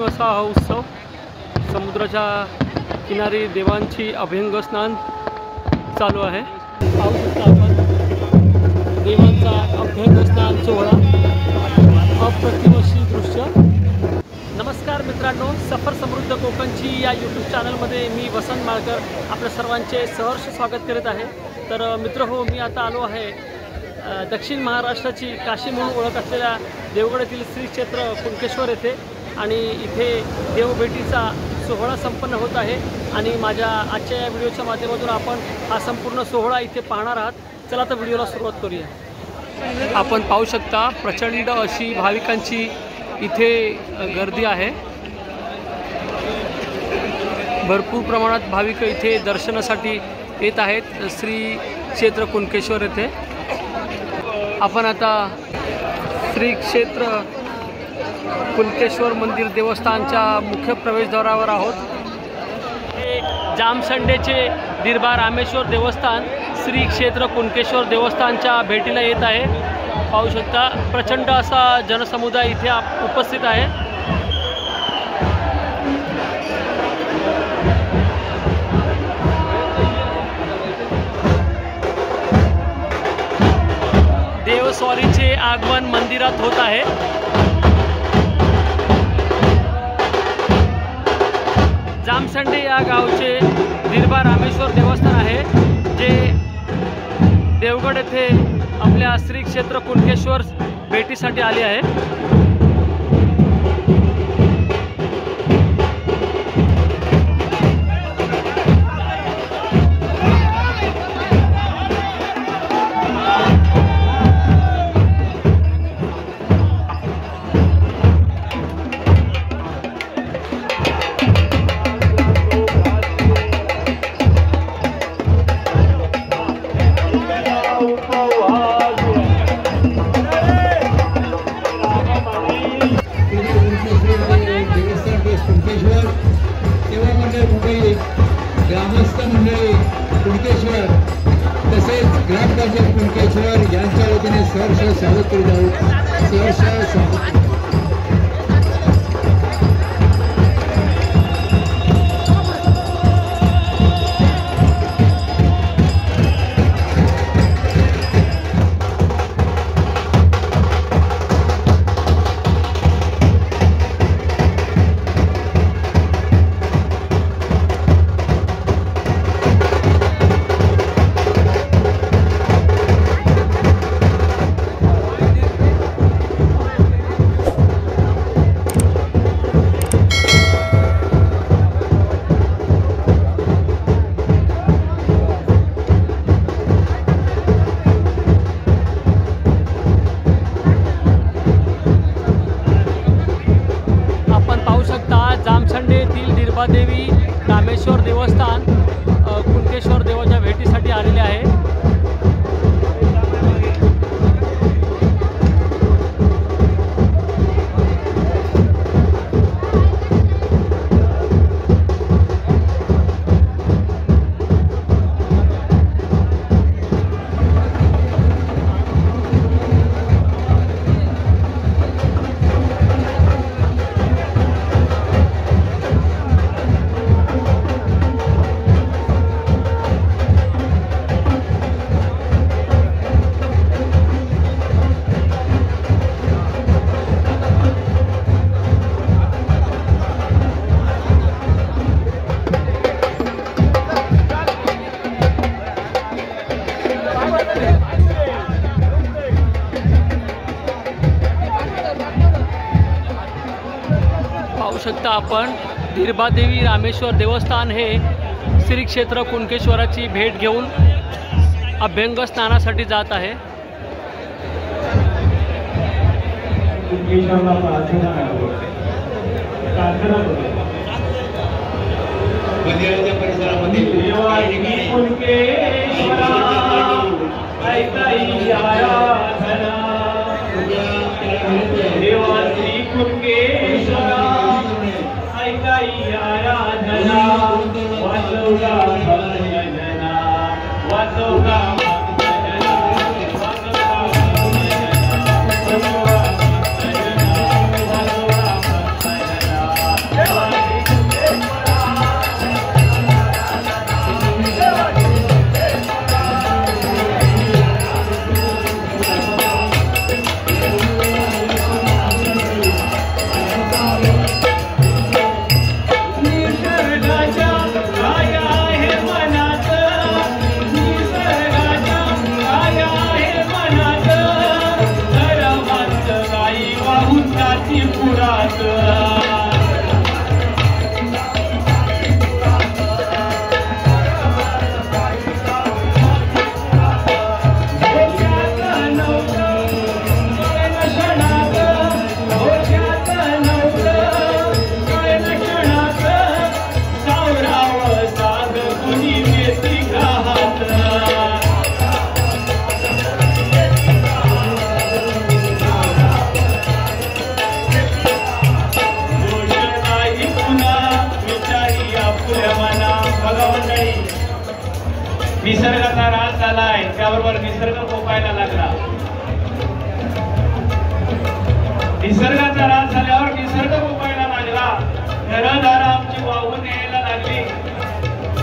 दिवस हा उत्सव समुद्राच्या किनारी देवांची अभ्यंग स्नान चालू आहे। पाहू शकता आपण देवांचा अभ्यंग स्नान सोहळा, अप्रतिम अशी दृश्य। नमस्कार मित्रांनो, सफर समृद्ध कोकणची या यूट्यूब चॅनलमध्ये मी वसंत माळकर आपल्या सर्वांचे सहर्ष स्वागत करीत आहे। तर मित्रहो, मी आता आलो आहे दक्षिण महाराष्ट्राची काशी म्हणून ओळख असलेल्या देवगड येथील श्री क्षेत्र कुणकेश्वर येथे, आणि इथे देवभेटीचा सोहळा संपन्न होत आहे आणि माझ्या आजच्या या व्हिडिओच्या माध्यमातून आपण हा संपूर्ण सोहळा इथे पाहणार आहात। चला तर व्हिडिओला सुरुवात करूया। आपण पाहू शकता प्रचंड अशी भाविकांची इथे गर्दी आहे। भरपूर प्रमाणात भाविक इथे दर्शनासाठी येत आहेत श्री क्षेत्र कुणकेश्वर येथे। आपण आता श्री क्षेत्र कुणकेश्वर मंदिर देवस्थानच्या मुख्य प्रवेशद्वारावर आहोत। हे जामसंडेचे दिरबा रामेश्वर देवस्थान श्री क्षेत्र कुणकेश्वर देवस्थानच्या भेटीला येत आहे। पाहू शकता प्रचंड असा जनसमुदाय इथे उपस्थित आहे। देवस्वारीचे आगमन मंदिरात होत आहे। जामसंडे या गावचे दिरबा रामेश्वर देवस्थान आहे, जे देवगड येथे आपल्या श्री क्षेत्र कुणकेश्वर भेटीसाठी आले आहे। ग्रामस्थ मंडळी कुणकेश्वर तसेच ग्रामपंचायत कुणकेश्वर यांच्या वतीने सहर्ष स्वागत करीत आहोत। सहर्ष स्वागत। जामसंडे येथील दिरबादेवी रामेश्वर देवस्थान कुणकेश्वर देवाच्या भेटीसाठी आलेले आहे। पाहू शकता आपण दिरबादेवी रामेश्वर देवस्थान हे श्री क्षेत्र कुणकेश्वराची भेट घेऊन अभ्यंग स्नानासाठी जात आहे। निसर्गाचा ऱ्हास झालाय, त्याबरोबर निसर्ग कोपायला लागला. निसर्गाचा ऱ्हास झाल्यावर निसर्ग कोपायला लागला. घरदार आमची वाहून यायला लागली.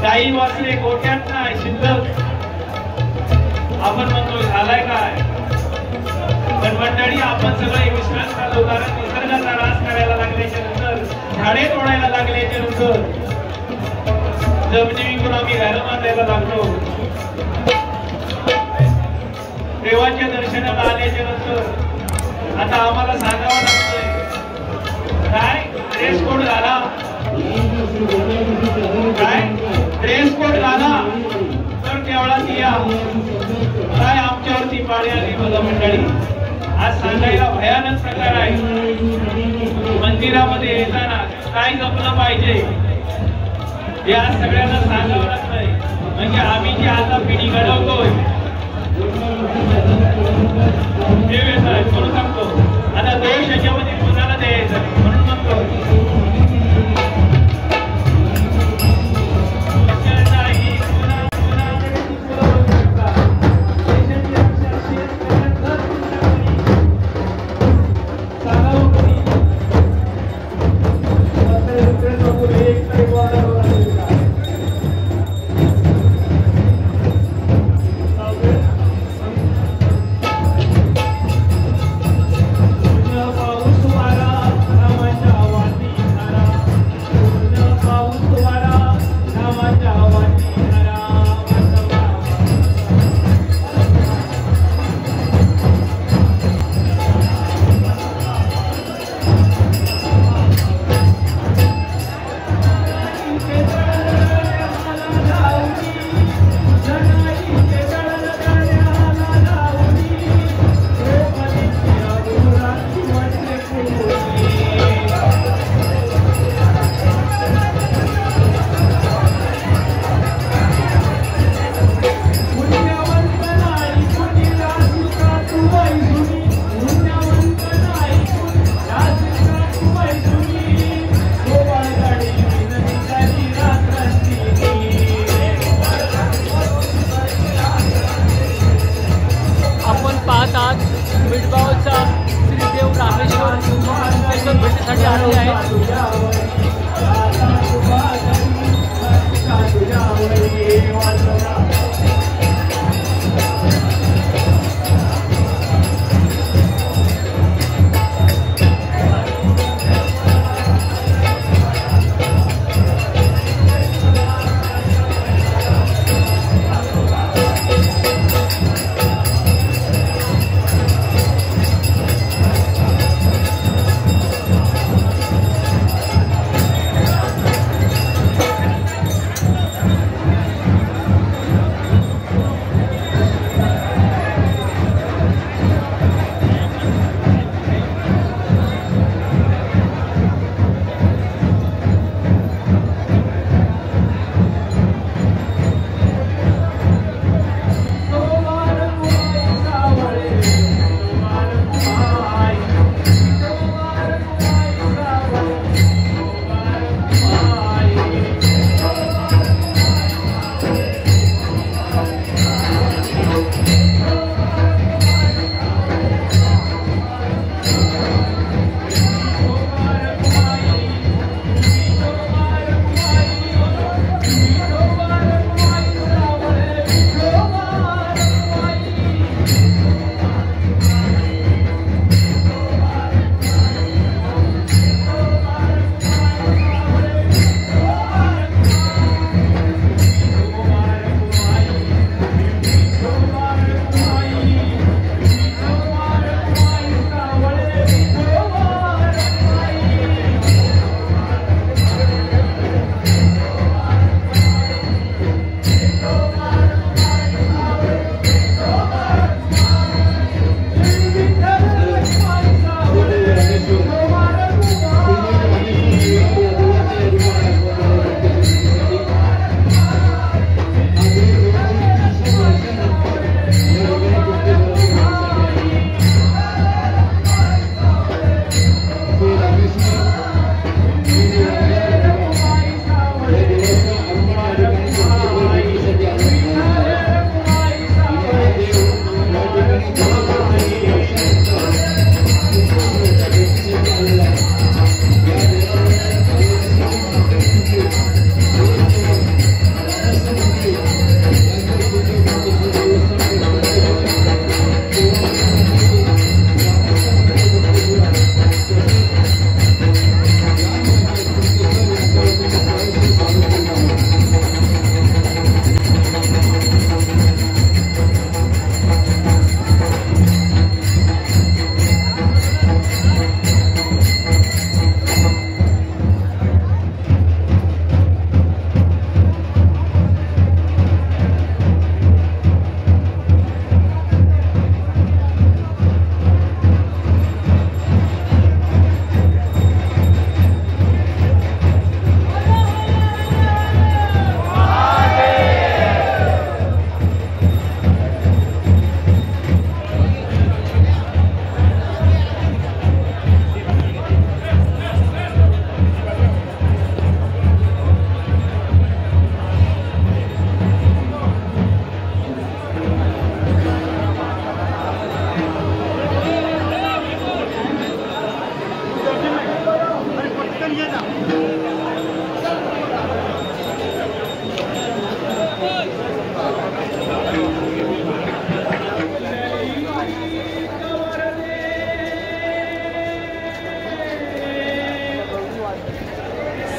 गाई वासरे गोठ्यात नाही शिल्लक. आपण म्हणतो झालाय काय, पण मंडळी आपण सगळे विश्वास घालू. कारण निसर्गाचा ऱ्हास करायला लागल्याच्या नंतर, झाडे तोडायला लागल्याच्या नंतर जमिनी विकून आम्ही घर बांधायला लागलो. देवाच्या दर्शनाला आल्याच्या नंतर आता आम्हाला सांगावं लागतंय काय ड्रेस कोड घाला, काय ड्रेस कोड घाला तर तेवढाच या. काय आमच्यावरती पाळी आली बघा मंडळी. आज सांगायला भयानक प्रकार आहे. मंदिरामध्ये येताना काय जपलं पाहिजे हे आज सगळ्यांना सांगावं लागतंय. म्हणजे आम्ही जी आता पिढी घडवतोय म्हणून सांगतो. आता दोष याच्यामध्ये कोणाला द्यायचा म्हणून म्हणतो पाऊस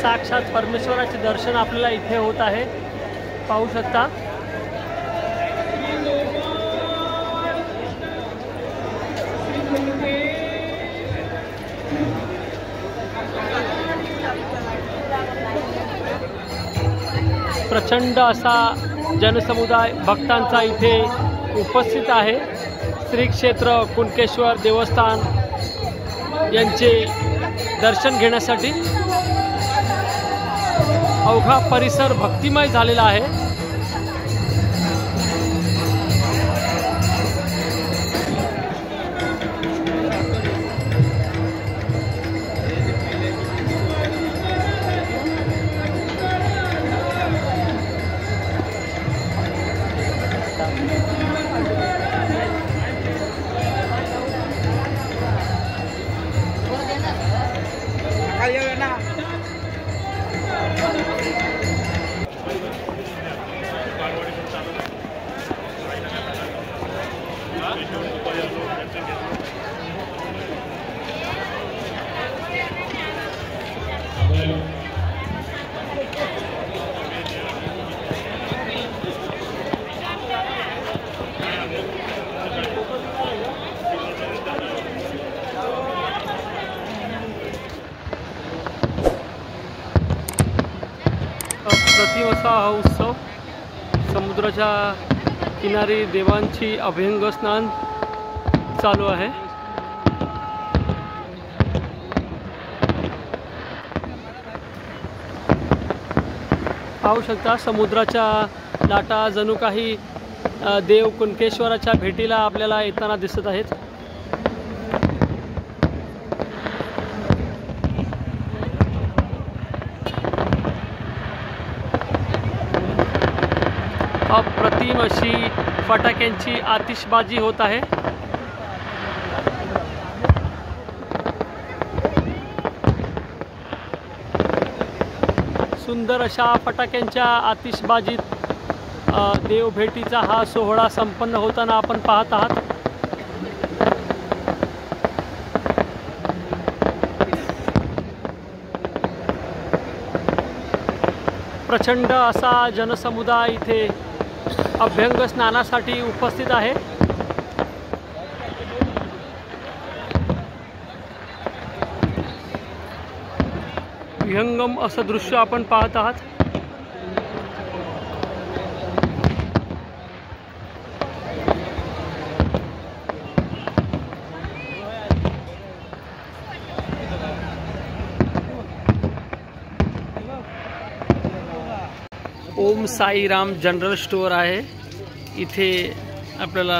साक्षात परमेश्वराचे दर्शन आपल्याला इथे होत आहे, पाहू शकता। प्रचंड असा जनसमुदाय भक्तांचा इथे उपस्थित आहे। श्री क्षेत्र कुणकेश्वर देवस्थान यांचे दर्शन घेण्यासाठी अवघा परिसर भक्तिमय झालेला आहे। अप्रतिम असा हा उत्सव समुद्राच्या किनारी देवांची अभ्यंग स्नान चालू आहे। पाहू शकता समुद्राच्या लाटा जणू काही देव कुणकेश्वराच्या भेटीला आपल्याला येताना दिसत आहेत। अप्रतिम अशी फटाक्यांची आतिषबाजी होत आहे। सुंदर अशा फटाक्यांच्या आतिषबाजीत देवभेटीचा हा सोहळा संपन्न होताना आपण पाहत आहात। प्रचंड असा जनसमुदाय इथे अभ्यंग स्नानासाठी उपस्थित आहे। विहंगम असं दृश्य आपण पाहत आहात। ओम साईराम जनरल स्टोअर आहे। इथे आपल्याला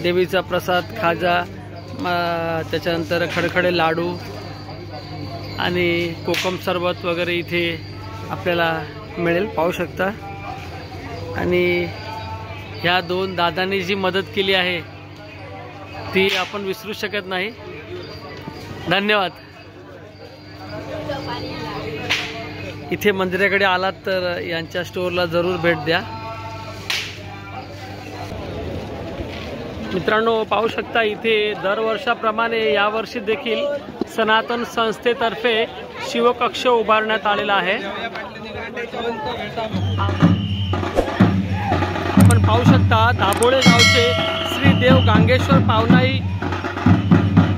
देवीचा प्रसाद, खाजा, त्याच्यानंतर खडखडे लाडू आणि कोकम सरबत वगैरे इथे आपल्याला मिळेल, पाहू शकता। आणि ह्या दोन दादांनी जी मदत केली आहे ती आपण विसरू शकत नाही। धन्यवाद। इथे मंदिराकडे आलात तर यांच्या स्टोअरला जरूर भेट द्या। मित्रांनो पाहू शकता इथे दरवर्षाप्रमाणे यावर्षी देखील सनातन संस्थेतर्फे शिवकक्ष उभारण्यात आलेला आहे। आपण पाहू शकता दाभोळे गावचे श्री देव गांगेश्वर पावनाई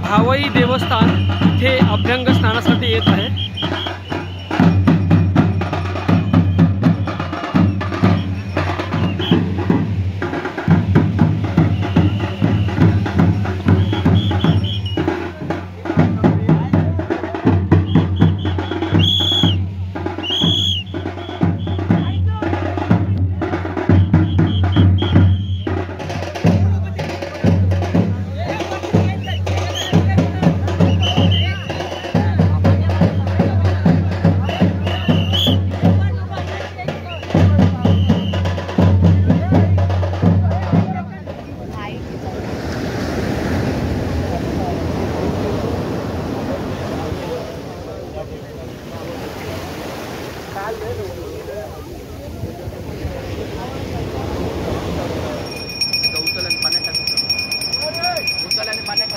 भावई देवस्थान इथे अभ्यंग स्नानासाठी येत आहे। पाण्यात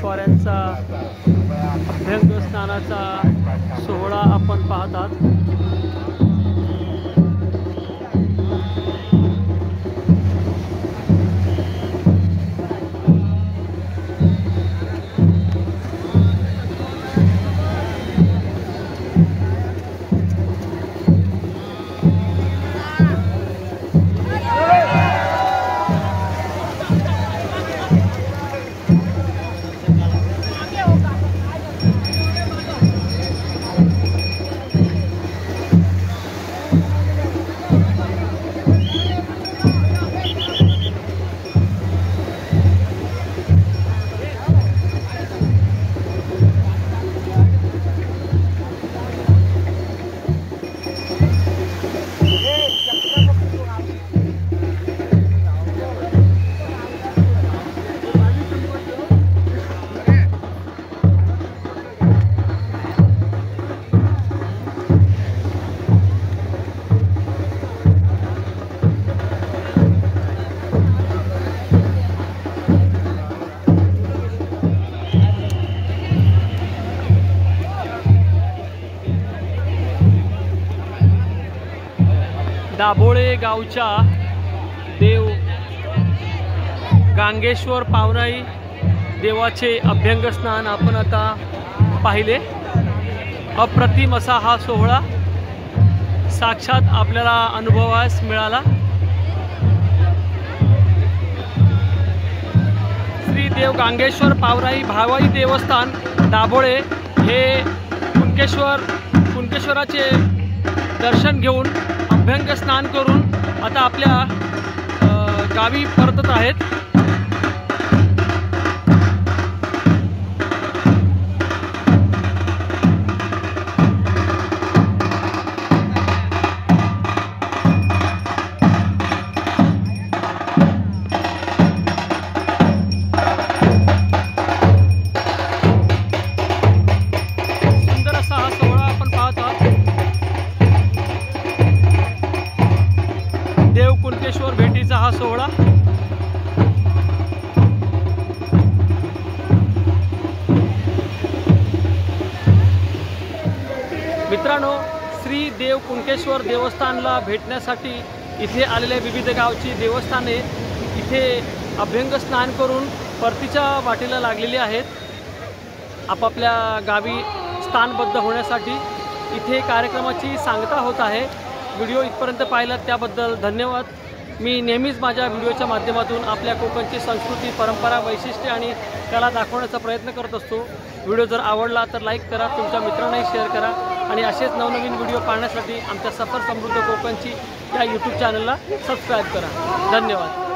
वाऱ्यांचा अभ्यंग स्नानाचा सोहळा आपण पाहत आहात। दाभोळे गावच्या देव गांगेश्वर पावराई देवाचे अभ्यंग स्नान आपण आता पाहिले। अप्रतिम असा हा सोहळा साक्षात आपल्याला अनुभवास मिळाला। श्री देव गांगेश्वर पावराई भावाई देवस्थान दाभोळे हे कुणकेश्वराचे दर्शन घेऊन अभ्यंग स्नान करून आता आपल्या गावी परतत आहेत। सुंदर असा हा सोहळा आपण पाहत आहात। देव कुणकेश्वर भेटीचा हा सोहळा। मित्रांनो, श्री देव कुणकेश्वर देवस्थानला भेटण्यासाठी इथे आलेल्या विविध गावची देवस्थाने इथे अभ्यंग स्नान करून परतीच्या वाटेला लागलेली आहेत आपापल्या गावी स्थानबद्ध होण्यासाठी। इथे कार्यक्रमाची सांगता होत आहे। व्हिडिओ इथपर्यंत पाहिलात त्याबद्दल धन्यवाद। मी नेहमीच माझ्या व्हिडिओच्या माध्यमातून आपल्या कोकणची संस्कृती, परंपरा, वैशिष्ट्ये आणि कला दाखवण्याचा प्रयत्न करत असतो। व्हिडिओ जर आवडला तर लाईक करा, तुमच्या मित्रांनाही शेअर करा आणि असेच नवनवीन व्हिडिओ पाहण्यासाठी आमच्या सफर समृद्ध कोकणची या यूट्यूब चॅनलला सबस्क्राईब करा। धन्यवाद।